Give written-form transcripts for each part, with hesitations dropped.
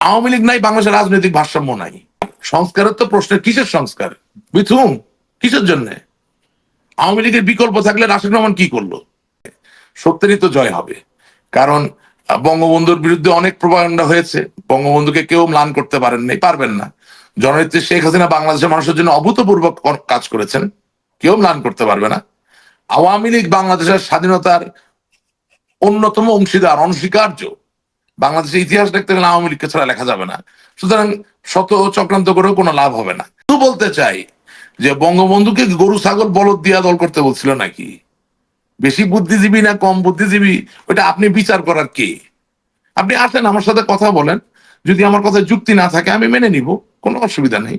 আওয়ামী লীগ নাই, বাংলাদেশের রাজনৈতিক ভারসাম্য নাই। সংস্কারের তো প্রশ্নের কিসের সংস্কার মিথুন, কিসের জন্য? আওয়ামী লীগের বিকল্প থাকলে রাশেদ রহমান কি করলো? সত্যেরই তো জয় হবে, কারণ বঙ্গবন্ধুর বিরুদ্ধে অনেক প্রোপাগান্ডা হয়েছে। বঙ্গবন্ধুকে কেউ ম্লান করতে পারেন নাই, পারবেন না। জননেত্রী শেখ হাসিনা বাংলাদেশের মানুষের জন্য অভূতপূর্ব কাজ করেছেন, কেউ ম্লান করতে পারবে না। আওয়ামী লীগ বাংলাদেশের স্বাধীনতার অন্যতম অংশীদার, অনস্বীকার্য। বাংলাদেশের ইতিহাস দেখতে গেলে আওয়ামী লীগকে ছাড়া লেখা যাবে না। সুতরাং শত চক্রান্ত করেও কোনো লাভ হবে না। তো বলতে চাই যে বঙ্গবন্ধুকে গরু ছাগল বলদ দিয়া দল করতে বলছিল নাকি? বেশি বুদ্ধিজীবী না কম বুদ্ধিজীবী ওটা আপনি বিচার করার কে? আপনি আসেন আমার সাথে কথা বলেন, যদি আমার কথা যুক্তি না থাকে আমি মেনে নিব, কোনো অসুবিধা নেই,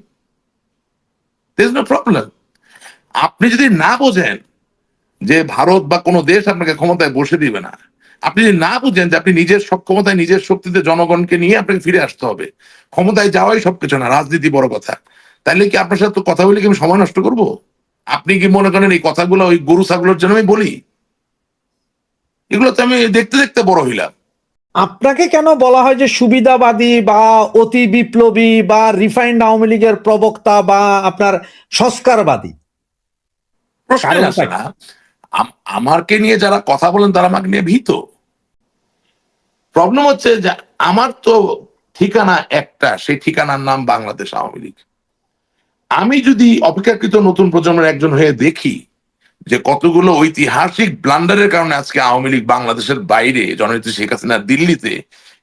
দেয়ার ইজ নো প্রবলেম। আপনি যদি না বোঝেন যে ভারত বা কোনো দেশ আপনাকে ক্ষমতায় বসে দিবে না, আপনি যদি না বুঝেন যে আপনি নিজের সক্ষমতায় নিজের শক্তিতে জনগণকে নিয়ে আপনাকে ফিরে আসতে হবে, ক্ষমতায় যাওয়াই সবকিছু না, রাজনীতি বড় কথা, তাহলে কি আপনার সাথে কথা বলে কি আমি সময় নষ্ট করব? আপনি কি মনে করেন এই কথাগুলো ওই গরু ছাগলের জন্য আমি বলি? এগুলো তো আমি দেখতে দেখতে বড় হইলাম। আপনাকে কেন বলা হয় যে সুবিধাবাদী বা অতি বিপ্লবী বা রিফাইন্ড আওয়ামী লীগের প্রবক্তা বা আপনার সংস্কারবাদী? প্রশ্নই আসে না। আমাকে নিয়ে যারা কথা বলেন তারা আমাকে নিয়ে ভীত। প্রবলেম হচ্ছে যে আমার তো ঠিকানা একটা, সেই ঠিকানার নাম বাংলাদেশ আওয়ামী লীগ। আমি যদি অপেক্ষাকৃত নতুন প্রজন্মের একজন হয়ে দেখি যে কতগুলো ঐতিহাসিক ব্লান্ডারের কারণে আজকে আওয়ামী লীগ বাংলাদেশের বাইরে, জননেত্রী শেখ হাসিনা দিল্লিতে,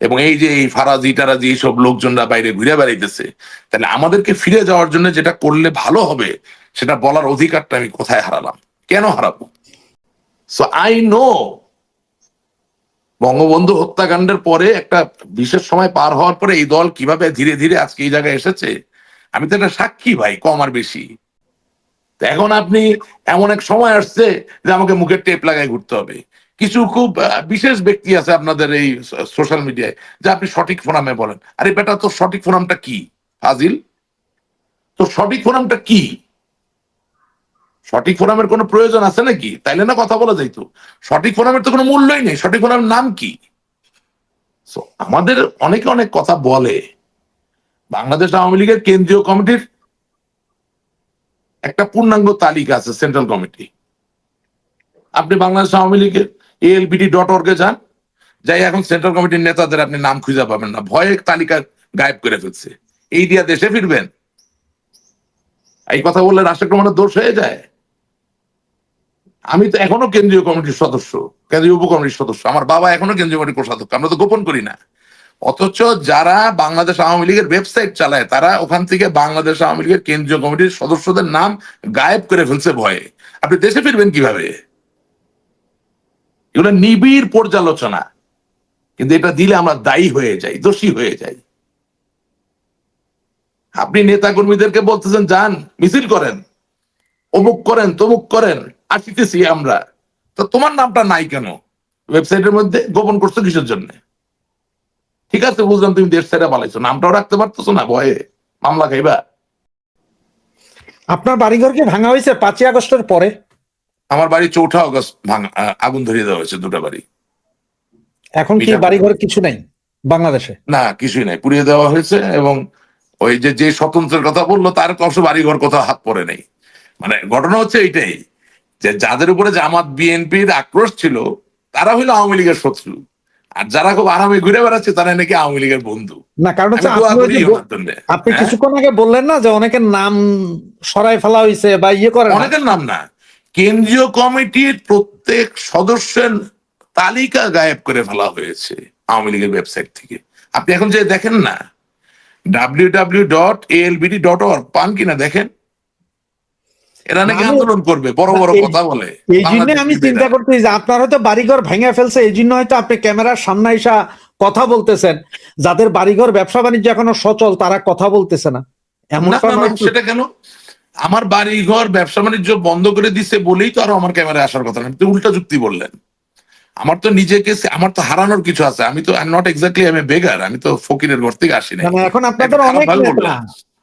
এবং এই যে এই ফারাজি টারাজি এইসব লোকজনরা বাইরে ঘুরে বেড়াইতেছে, তাহলে আমাদেরকে ফিরে যাওয়ার জন্য যেটা করলে ভালো হবে সেটা বলার অধিকারটা আমি কোথায় হারালাম, কেন হারাবো? সো আই নো বঙ্গবন্ধু হত্যাকাণ্ডের পরে একটা বিশেষ সময় পার হওয়ার পরে এই দল কিভাবে ধীরে ধীরে আজকে এই জায়গায় এসেছে, আমি তো একটা সাক্ষী ভাই, কম আর বেশি। এখন আপনি এমন এক সময় আসছে যে আমাকে মুখের টেপ লাগায় ঘুরতে হবে। কিছু খুব বিশেষ ব্যক্তি আছে আপনাদের এই সোশ্যাল মিডিয়ায়, যে আপনি সঠিক ফোরামে বলেন। আরে বেটা, তোর সঠিক ফোরামটা কি? ফাজিল, তোর সঠিক ফোরামটা কি? সঠিক ফোরামের কোনো প্রয়োজন আছে নাকি? তাইলে না কথা বলা যাইতো। সঠিক ফোরামের তো কোনো মূল্যই নেই। সঠিক ফোরামের নাম কি? আমাদের অনেকে অনেক কথা বলে। বাংলাদেশ আওয়ামী লীগের কেন্দ্রীয় কমিটির একটা পূর্ণাঙ্গ তালিকা আছে, সেন্ট্রাল কমিটি। আপনি বাংলাদেশ আওয়ামী লীগের ALBD.org-এ যান, যাই এখন সেন্ট্রাল কমিটির নেতাদের আপনি নাম খুঁজে পাবেন না, ভয়ে তালিকা গায়েব করে ফেলছে। এই দিয়া দেশে ফিরবেন? এই কথা বললে রাষ্ট্র রহমানের দোষ হয়ে যায়? আমি তো এখনো কেন্দ্রীয় কমিটির সদস্য, কেন্দ্রীয় উপকমিটির সদস্য, আমার বাবা এখনো কেন্দ্রীয় কমিটির কোষাধ্যক্ষ, আমরা তো গোপন করি না। অথচ যারা বাংলাদেশ আওয়ামী লীগের ওয়েবসাইট চালায় তারা ওখান থেকে বাংলাদেশ আওয়ামী লীগের কেন্দ্রীয় কমিটির সদস্যদের নাম গায়েব করে ফেলছে ভয়ে। আপনি দেশে ফিরবেন কিভাবে? এগুলো নিবিড় পর্যালোচনা, কিন্তু এটা দিলে আমরা দায়ী হয়ে যাই, দোষী হয়ে যাই। আপনি নেতা কর্মীদেরকে বলতেছেন যান মিছিল করেন, অমুক করেন, তমুক করেন, আসিতেছি আমরা, তো তোমার নামটা নাই কেন ওয়েবসাইটের মধ্যে? গোপন করছো কিসের জন্য? ঠিক আছে, বুঝলাম তুমি দেশ ছেড়ে পালাইছো, নামটাও রাখতে পারতেছো না, ভয়ে মামলা খাইবা। আপনার বাড়িঘরকে ভাঙা হয়েছে 5ই আগস্টের পরে? আমার বাড়ি 4 আগস্ট আগুন ধরিয়ে দেওয়া হয়েছে, দুটা বাড়ি। এখন কি বাড়িঘরে কিছু নেই বাংলাদেশে? না, কিছুই নাই, পুড়িয়ে দেওয়া হয়েছে। এবং ওই যে স্বতন্ত্রের কথা বললো তার অবশ্য বাড়িঘর কোথাও হাত পড়ে নেই। মানে ঘটনা হচ্ছে এইটাই, যে যাদের উপরে জামাত বিএনপির আক্রোশ ছিল তারা হইলো আওয়ামী লীগের শত্রু, আর যারা খুব আরামে ঘুরে বেড়াচ্ছে তারা নাকি আওয়ামী লীগের বন্ধু। না, কারণ হচ্ছে আপনি হ্যাঁ? কিছুক্ষণ আগে বললেন না যে অনেকের নাম সরাই ফেলা হয়েছে বা ইয়ে করে, অনেকের নাম না, কেন্দ্রীয় কমিটির প্রত্যেক সদস্যের তালিকা গায়েব করে ফেলা হয়েছে আওয়ামী লীগের ওয়েবসাইট থেকে। আপনি এখন যে দেখেন না www.albd.org, পান কিনা দেখেন। এরা নাকি আন্দোলন করবে, বড় বড় কথা বলে। এই জন্য আমি চিন্তা করতে যে আপনার হয়তো বাড়িঘর ভেঙে ফেলছে, এই জন্য হয়তো আপনি ক্যামেরার সামনে এসে কথা বলতেছেন। যাদের বাড়িঘর ব্যবসা বাণিজ্য এখনো সচল তারা কথা বলতেছে না, এমন সেটা কেন? আমার বাড়িঘর ব্যবসা বাণিজ্য বন্ধ করে দিছে বলেই তো আরো আমার ক্যামেরায় আসার কথা না। উল্টা যুক্তি বললেন। আমার তো নিজেকে, আমার তো হারানোর কিছু আছে। আমি তো নট এক্স্যাক্টলি আমি বেগার, আমি তো ফকিরের ঘর থেকে আসি না। এখন আপনাদের অনেক নেতা,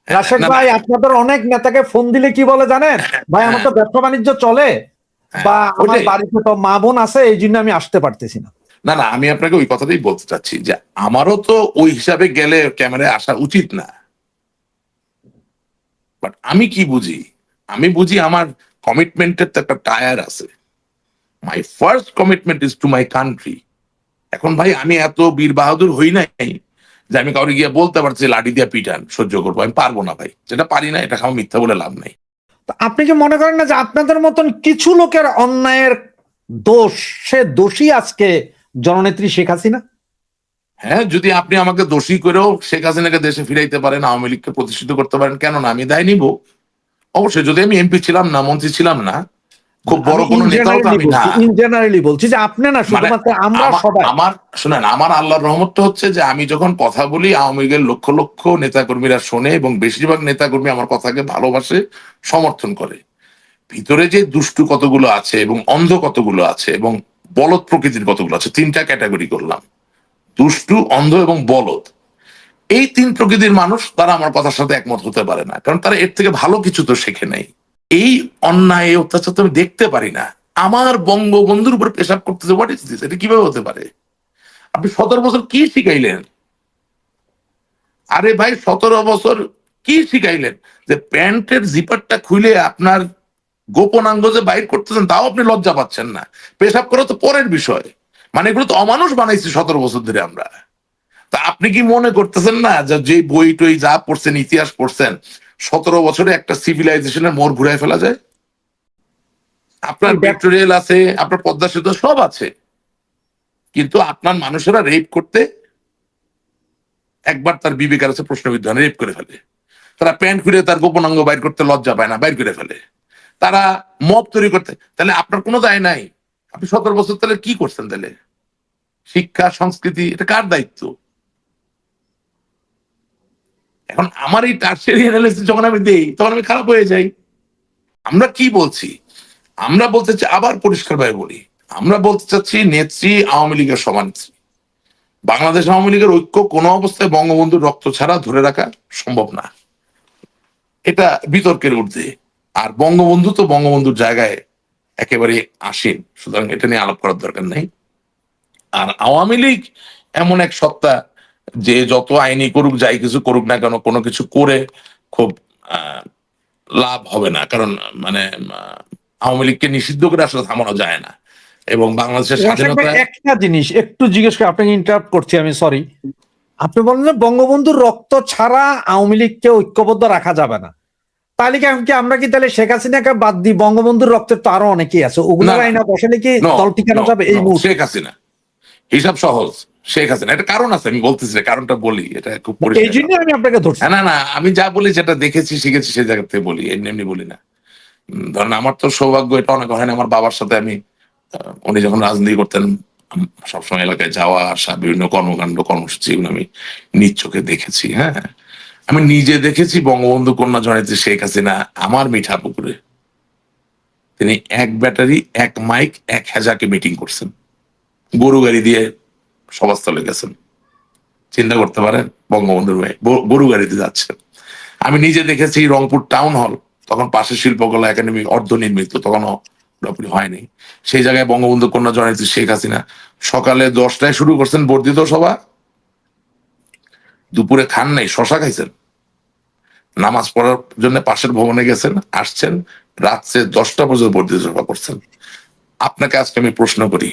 রাশেদ ভাই, আপনাদের অনেক নেতাকে ফোন দিলে কি বলে জানেন? ভাই আমার তো ব্যবসা বাণিজ্য চলে, বা আমার বাড়িতে তো মা বোন আছে, এই জন্য আমি আসতে পারতেছি না। না না, আমি আপনাকে ওই কথাটাই বলতে চাচ্ছি যে আমারও তো ওই হিসাবে গেলে ক্যামেরায় আসা উচিত না, বাট আমি কি বুঝি, আমি বুঝি আমার কমিটমেন্টের তো একটা টায়ার আছে। My first commitment is to my country. এখন ভাই আমি এত বীর বাহাদুর হই নাই যে আমি কাউকে গিয়ে বলতে পারছি লাঠি দিয়ে পিটান সহ্য করবো, আমি পারবো না ভাই, যেটা পারি না এটা খাওয়া মিথ্যা বলে লাভ নাই। তো আপনি কি মনে করেন না যে আপনাদের মতন কিছু লোকের অন্যায়ের দোষ, সে দোষী আজকে জননেত্রী শেখ হাসিনা? হ্যাঁ, যদি আপনি আমাকে দোষী করেও শেখ হাসিনাকে দেশে ফিরাইতে পারেন, আওয়ামী লীগকে প্রতিষ্ঠিত করতে পারেন, কেন না, আমি দায় নিব। অবশ্যই, যদি আমি এমপি ছিলাম না, মন্ত্রী ছিলাম না, খুব বড় কোনো নেতাও তো আমি না। ইন জেনারেলি বলছি যে আপনি না, মানে শুধুমাত্র আমরা সবাই। আমার শুনেন, আমার আল্লাহর রহমতটা হচ্ছে যে আমি যখন কথা বলি আওয়ামী লীগের লক্ষ লক্ষ নেতাকর্মীরা শোনে এবং বেশিরভাগ নেতাকর্মী আমার কথাকে ভালোবাসে, সমর্থন করে। ভিতরে যে দুষ্টু কতগুলো আছে এবং অন্ধ কতগুলো আছে এবং বলদ প্রকৃতির কতগুলো আছে, তিনটা ক্যাটাগরি করলাম, দুষ্টু, অন্ধ এবং বলদ। এই তিন প্রকৃতির মানুষ তারা আমার কথার সাথে একমত হতে পারে না, কারণ তারা এর থেকে ভালো কিছু তো শেখে নাই। এই অন্যায়, এই অত্যাচার তো আমি দেখতে পারি না। আমার বঙ্গবন্ধুর উপর পেশাব করতেছে, হোয়াট ইজ দিস? এটা কিভাবে হতে পারে? আপনি 17 বছর কি শিখাইলেন? আরে ভাই, 17 বছর কি শিখাইলেন? যে প্যান্টের জিপারটা খুলে আপনার গোপনাঙ্গ যে বাইর করতেছেন তাও আপনি লজ্জা পাচ্ছেন না। পেশাব করা তো পরের বিষয়। মানে এগুলো তো অমানুষ বানাইছি 17 বছর ধরে আমরা। তা আপনি কি মনে করতেছেন না যে বই টই যা পড়ছেন, ইতিহাস পড়ছেন, 17 বছরে একটা সিভিলাইজেশনের মোড় ঘুরাই ফেলা যায়? আপনার মেট্রো রেল আছে, আপনার পদ্মা সেতু সব আছে, কিন্তু আপনার মানুষেরা রেপ করতে একবার তার বিবেকের আছে প্রশ্নবিদ্ধ রেপ করে ফেলে। তারা প্যান্ট খুলে তার গোপনাঙ্গ বাইর করতে লজ্জা পায় না, বাইর করে ফেলে। তারা মব তৈরি করতে, তাহলে আপনার কোনো দায় নাই? আপনি 17 বছর তাহলে কি করছেন? তাহলে শিক্ষা সংস্কৃতি এটা কার দায়িত্ব? এখন আমার এই টার্সিয়ারি অ্যানালিসিস যখন আমি দেই তখন আমি খারাপ হয়ে যাই। আমরা কি বলছি? আমরা বলতে চাই, আবার পরিষ্কার ভাবে বলি, আমরা বলতে চাচ্ছি নেত্রী আওয়ামী লীগের সমানেত্রী। বাংলাদেশ আওয়ামী লীগের ঐক্য কোনো অবস্থায় বঙ্গবন্ধুর রক্ত ছাড়া ধরে রাখা সম্ভব না, এটা বিতর্কের ঊর্ধ্বে। আর বঙ্গবন্ধু তো বঙ্গবন্ধুর জায়গায় একেবারে আসেন, সুতরাং এটা নিয়ে আলাপ করার দরকার নেই। আর আওয়ামী লীগ এমন এক সত্তা যে যত আইনি করুক, যাই কিছু করুক না কেন, কোনো কিছু করে খুব লাভ হবে না, কারণ মানে আওয়ামী লীগকে নিষিদ্ধ করে আসলে থামানো যায় না। এবং বাংলাদেশের স্বাধীনতা, একটা জিনিস একটু জিজ্ঞেস করে, আপনাকে ইন্টারাপ্ট করছি আমি, সরি। আপনি বলেন যে বঙ্গবন্ধুর রক্ত ছাড়া আওয়ামী লীগকে ঐক্যবদ্ধ রাখা যাবে না, তাহলে কি আমরা কি তাহলে শেখ হাসিনাকে বাদ দিই? বঙ্গবন্ধুর রক্তের তো আরো অনেকেই আছে, ওগুলো আইনা বসালে কি দল টিকানো যাবে এই মুহূর্তে? শেখ হাসিনা হিসাব সহজ। শেখ হাসিনা, এটা কারণ আছে, আমি বলতেছি, কারণটা বলি, এটা খুব এই পরিষ্কার। জন্য আমি আপনাকে ধরছি। না না, আমি যা বলি যেটা দেখেছি শিখেছি সেই জায়গা থেকে বলি, এমনি এমনি বলি না। ধরেন আমার তো সৌভাগ্য এটা অনেক হয় না, আমার বাবার সাথে আমি উনি যখন রাজনীতি করতেন সবসময় এলাকায় যাওয়া আসা, বিভিন্ন কর্মকাণ্ড কর্মসূচি এগুলো আমি নিজ চোখে দেখেছি। হ্যাঁ, আমি নিজে দেখেছি বঙ্গবন্ধু কন্যা জননেত্রী শেখ হাসিনা আমার মিঠা পুকুরে তিনি এক ব্যাটারি, এক মাইক, এক হেজাকে মিটিং করছেন, গরু গাড়ি দিয়ে সভাস্থলে গেছেন। চিন্তা করতে পারেন, বঙ্গবন্ধুর ভাই গরু গাড়িতে যাচ্ছেন। আমি নিজে দেখেছি রংপুর টাউন হল, তখন পাশে শিল্পকলা একাডেমি অর্ধ নির্মিত, তখনও পুরোপুরি হয়নি, সেই জায়গায় বঙ্গবন্ধু কন্যা জননেত্রী শেখ হাসিনা সকালে 10টায় শুরু করছেন বর্ধিত সভা, দুপুরে খান নাই, শশা খাইছেন, নামাজ পড়ার জন্য পাশের ভবনে গেছেন, আসছেন, রাত্রে 10টা পর্যন্ত বর্ধিত সভা করছেন। আপনাকে আজকে আমি প্রশ্ন করি,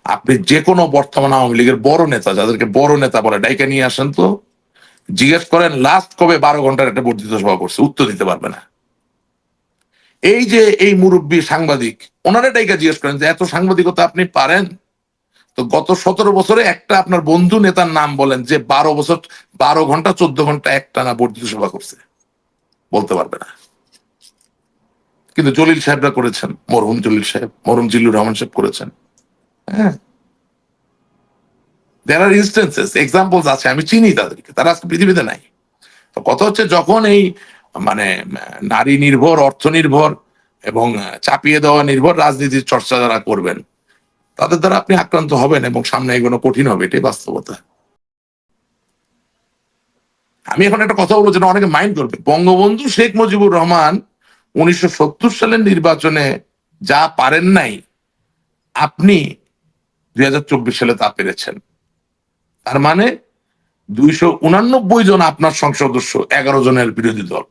আপনি যে কোনো বর্তমান আওয়ামী লীগের বড় নেতা, যাদেরকে বড় নেতা বলে, ডাইকা নিয়ে আসেন তো, জিজ্ঞেস করেন লাস্ট কবে 12 ঘন্টার একটা বর্ধিত সভা করছে, উত্তর দিতে পারবে না। এই যে এই মুরব্বী সাংবাদিক, ওনারা ডাইকা জিজ্ঞেস করেন যে এত সাংবাদিকতা আপনি পারেন তো গত 17 বছরে একটা আপনার বন্ধু নেতার নাম বলেন যে 12 বছর 12 ঘন্টা 14 ঘন্টা একটানা বর্ধিত সভা করছে, বলতে পারবে না। কিন্তু জলিল সাহেবরা করেছেন, মরহুম জলিল সাহেব, মরহুম জিল্লুর রহমান সাহেব করেছেন। হ্যাঁ, দেয়ার আর ইনস্টেন্সেস, এক্সাম্পলস আছে, আমি চিনি তাদেরকে, তারা আজকে পৃথিবীতে নাই। তো কথা হচ্ছে, যখন এই মানে নারী নির্ভর, অর্থ নির্ভর এবং চাপিয়ে দেওয়া নির্ভর রাজনীতির চর্চা যারা করবেন, তাদের দ্বারা আপনি আক্রান্ত হবেন এবং সামনে এগোনো কঠিন হবে, এটাই বাস্তবতা। আমি এখন একটা কথা বলবো যেটা অনেকে মাইন্ড করবে, বঙ্গবন্ধু শেখ মুজিবুর রহমান 1970 সালের নির্বাচনে যা পারেন নাই, আপনি 2024 সালে তা পেরেছেন। তার মানে 289 জন আপনার সংসদ সদস্য, 11 জনের বিরোধী দল,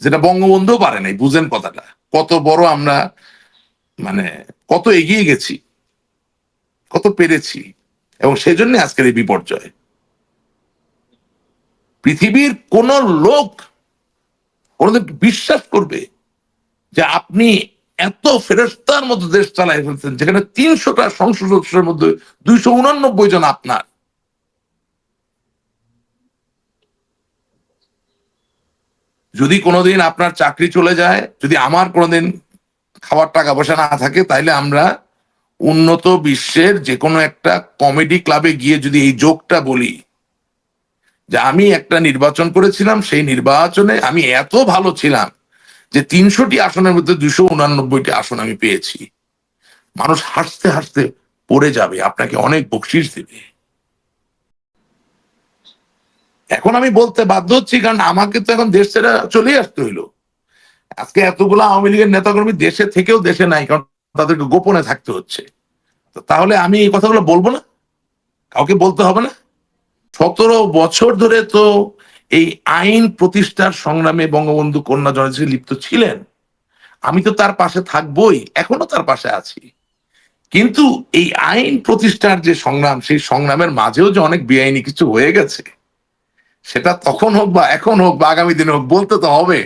যেটা বঙ্গবন্ধু পারে নাই। বুঝেন কথাটা কত বড় আমরা, মানে কত এগিয়ে গেছি, কত পেরেছি, এবং সেই জন্য আজকের এই বিপর্যয়। পৃথিবীর কোন লোক কোনদিন বিশ্বাস করবে যে আপনি এত ফেরেস্তার মতো দেশ চালাই ফেলছেন, যেখানে 300টা সংসদ সদস্যের মধ্যে 289 জন আপনার? যদি কোনোদিন আপনার চাকরি চলে যায়, যদি আমার কোনোদিন খাওয়ার টাকা পয়সা না থাকে, তাইলে আমরা উন্নত বিশ্বের যে কোনো একটা কমেডি ক্লাবে গিয়ে যদি এই জোকটা বলি যে আমি একটা নির্বাচন করেছিলাম, সেই নির্বাচনে আমি এত ভালো ছিলাম যে 300টি আসনের মধ্যে 289টি আসন আমি পেয়েছি, মানুষ হাসতে হাসতে পড়ে যাবে, আপনাকে অনেক বকশিস দেবে। এখন আমি বলতে বাধ্য হচ্ছি, কারণ আমাকে তো এখন দেশ ছেড়ে চলে আসতে হইলো। আজকে এতগুলো আওয়ামী লীগের নেতাকর্মী দেশে থেকেও দেশে নাই, কারণ তাদেরকে গোপনে থাকতে হচ্ছে। তাহলে আমি এই কথাগুলো বলবো না? কাউকে বলতে হবে না? 17 বছর ধরে তো এই আইন প্রতিষ্ঠার সংগ্রামে বঙ্গবন্ধু কন্যা জনজাতি লিপ্ত ছিলেন। আমি তো তার পাশে থাকবোই, এখনো তার পাশে আছি। কিন্তু এই আইন প্রতিষ্ঠার যে সংগ্রাম, সেই সংগ্রামের মাঝেও যে অনেক বেআইনি কিছু হয়ে গেছে, সেটা তখন হোক বা এখন হোক বা আগামী দিনে হোক, বলতে তো হবে।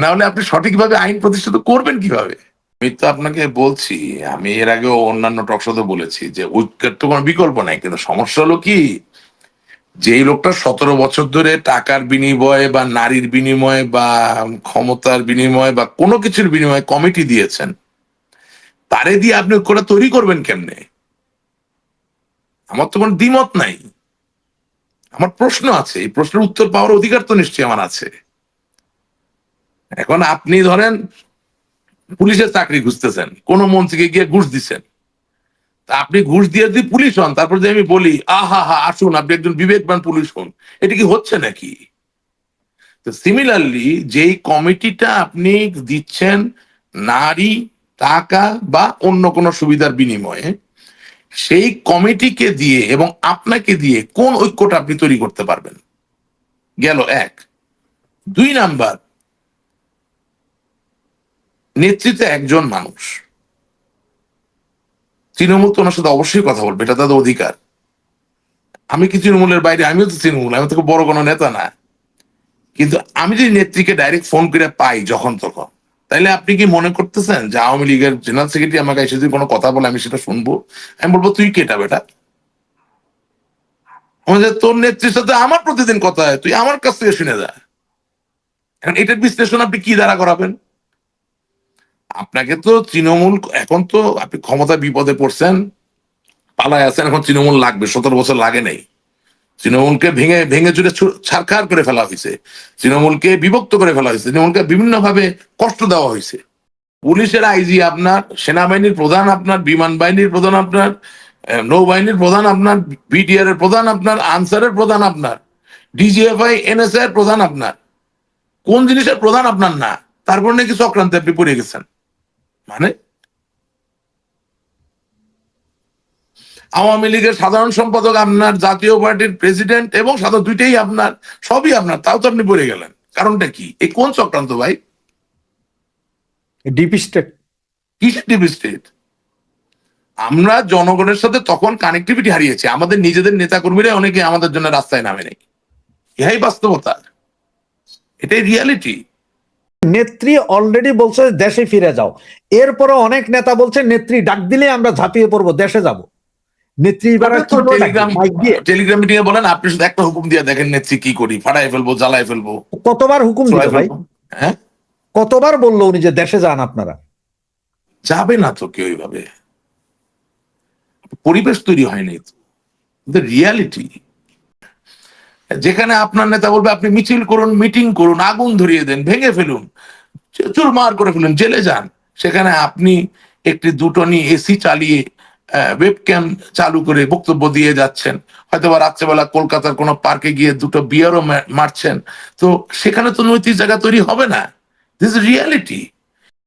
না হলে আপনি সঠিকভাবে আইন প্রতিষ্ঠিত করবেন কিভাবে? আমি তো আপনাকে বলছি, আমি এর আগেও অন্যান্য টকশোতে বলেছি যে ঐক্যের তো কোনো বিকল্প নাই। কিন্তু সমস্যা হলো কি, যেই লোকটা 17 বছর ধরে টাকার বিনিময়ে বা নারীর বিনিময়ে বা ক্ষমতার বিনিময়ে বা কোনো কিছুর বিনিময়ে কমিটি দিয়েছেন, তারে দিয়ে আপনি ঐক্যটা তৈরি করবেন কেমনে? আমার তো কোনো দ্বিমত নাই, আমার প্রশ্ন আছে। এই প্রশ্নের উত্তর পাওয়ার অধিকার তো নিশ্চয়ই আমার আছে। এখন আপনি ধরেন পুলিশের চাকরি খুঁজতেছেন, কোন মন্ত্রীকে গিয়ে ঘুষ দিচ্ছেন, তা আপনি ঘুষ দিয়ে যদি পুলিশ হন, তারপর যে আমি বলি আহা হা আসুন আপনি একজন বিবেকবান পুলিশ হন, এটা কি হচ্ছে নাকি? তো সিমিলারলি যেই কমিটিটা আপনি দিচ্ছেন নারী, টাকা বা অন্য কোনো সুবিধার বিনিময়ে, সেই কমিটিকে দিয়ে এবং আপনাকে দিয়ে কোন ঐক্যটা আপনি তৈরি করতে পারবেন? গেল এক। 2 নাম্বার, নেতৃত্বে একজন মানুষ, তৃণমূল তো ওনার সাথে অবশ্যই কথা বলবে, এটা তাদের অধিকার। আমি কি তৃণমূলের বাইরে? আমিও তো তৃণমূল, আমি তো বড় কোনো নেতা না। কিন্তু আমি যদি নেত্রীকে ডাইরেক্ট ফোন করে পাই যখন তখন, তাইলে আপনি কি মনে করতেছেন যে আওয়ামী লীগের জেনারেল সেক্রেটারি আমাকে এসে যদি কোনো কথা বলে আমি সেটা শুনবো? আমি বলবো তুই কেটা বেটা? তোর নেত্রীর সাথে আমার প্রতিদিন কথা হয়, তুই আমার কাছ থেকে শুনে যা। এখন এটার বিশ্লেষণ আপনি কি দ্বারা করাবেন? আপনাকে তো তৃণমূল, এখন তো আপনি ক্ষমতা বিপদে পড়ছেন, পালায় আছেন, এখন তৃণমূল লাগবে, 17 বছর লাগে নাই। তৃণমূলকে ভেঙে ভেঙে চুরে ছারখার করে ফেলা হয়েছে, তৃণমূলকে বিভক্ত করে ফেলা হয়েছে, তৃণমূলকে বিভিন্ন ভাবে কষ্ট দেওয়া হয়েছে। পুলিশের আইজি আপনার, সেনাবাহিনীর প্রধান আপনার, বিমান বাহিনীর প্রধান আপনার, নৌবাহিনীর প্রধান আপনার, বিটিআর এর প্রধান আপনার, আনসারের প্রধান আপনার, ডিজিএফআই এনএসআই এর প্রধান আপনার। কোন জিনিসের প্রধান আপনার না, তারপর নাকি চক্রান্তে আপনি পড়ে গেছেন? মানে আওয়ামী লীগের সাধারণ সম্পাদক আপনার, জাতীয় পার্টির প্রেসিডেন্ট এবং সাধারণ, দুইটাই আপনার, সবই আপনার, তাও তো আপনি পড়ে গেলেন। কারণটা কি? এই কোন চক্রান্ত ভাই? Deep state. কিসের ডিপ স্টেট? আমরা জনগণের সাথে তখন কানেক্টিভিটি হারিয়েছি, আমাদের নিজেদের নেতা কর্মীরা অনেকে আমাদের জন্য রাস্তায় নামে নেই। ইহাই বাস্তবতা, এটাই রিয়ালিটি। নেত্রী অলরেডি বলছে দেশে ফিরে যাও, এরপরে অনেক নেতা বলছে নেত্রী ডাক দিলে আমরা ঝাঁপিয়ে পড়বো, দেশে যাব। নেত্রী এবার টেলিগ্রাম টেলিগ্রাম মিটিং এ বলেন, আপনি শুধু একটা হুকুম দিয়ে দেখেন নেত্রী কি করি, ফাটাই ফেলবো, জ্বালাই ফেলবো, কতবার হুকুম দিতে ভাই? হ্যাঁ, কতবার বললো উনি যে দেশে যান আপনারা? যাবে না তো কেউ এইভাবে, পরিবেশ তৈরি হয়নি তো। রিয়ালিটি যেখানে আপনার নেতা বলবে আপনি মিছিল করুন, মিটিং করুন, আগুন ধরিয়ে দেন, ভেঙে ফেলুন, চুরমার করে ফেলুন, জেলে যান, সেখানে আপনি একটি দুটনি এসি চালিয়ে ওয়েবক্যাম চালু করে বক্তব্য দিয়ে যাচ্ছেন, হয়তো বা রাত্রেবেলা কলকাতার কোনো পার্কে গিয়ে দুটো বিয়ারও মারছেন, তো সেখানে তো নৈতিক জায়গা তৈরি হবে না। This is reality.